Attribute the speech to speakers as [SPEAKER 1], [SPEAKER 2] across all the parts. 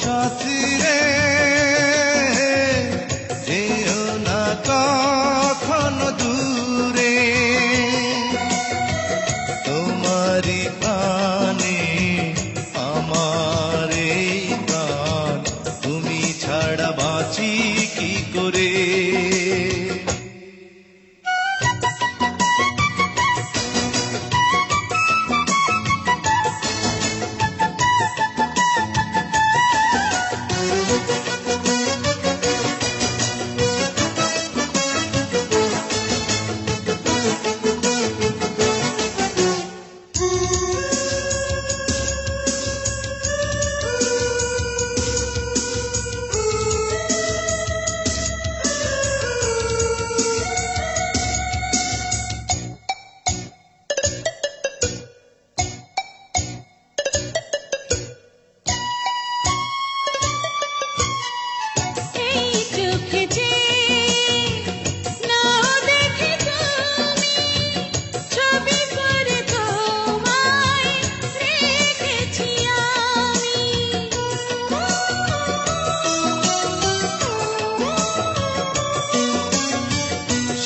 [SPEAKER 1] সাথী রে যেও না কখনো দূরে, তোমারি প্রাণে আমার এই প্রাণ, তুমি ছাড়া বাঁচি কি করে।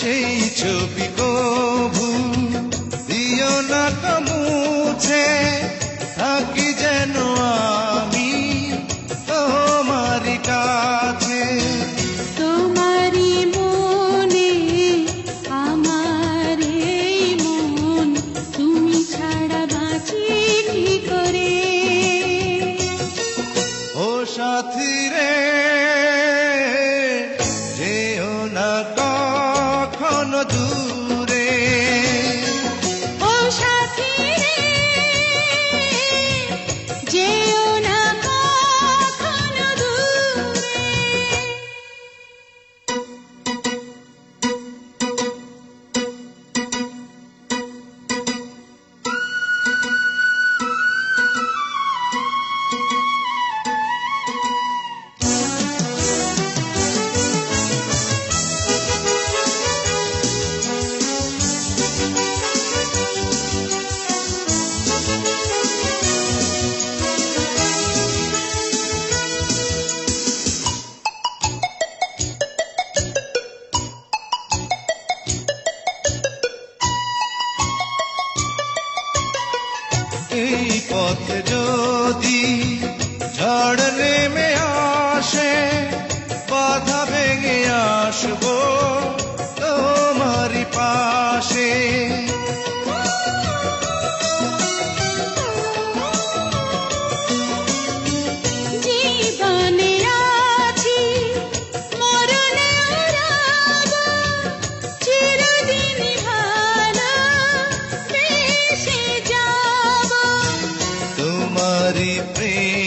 [SPEAKER 1] সেই ছবি কভু দিও না তো মুছে, থাকি যেন আমি তোমারি কাছে।
[SPEAKER 2] তোমারি মনে আমার এই মন, তুমি ছাড়া বাঁচি কি করে।
[SPEAKER 1] ও সাথী রে যেও না কখনো দূরে,
[SPEAKER 2] ও সাথী রে যেও না কখনো দূরে।
[SPEAKER 1] এই পথে যদি ঝড় নেমে আসে, বাধা ভেঙে আসবো তোমারি পাশে।
[SPEAKER 2] জীবনে আছি মরণে রব, চিরদিন ভালো বেসে যাব।
[SPEAKER 1] তোমারি প্রেম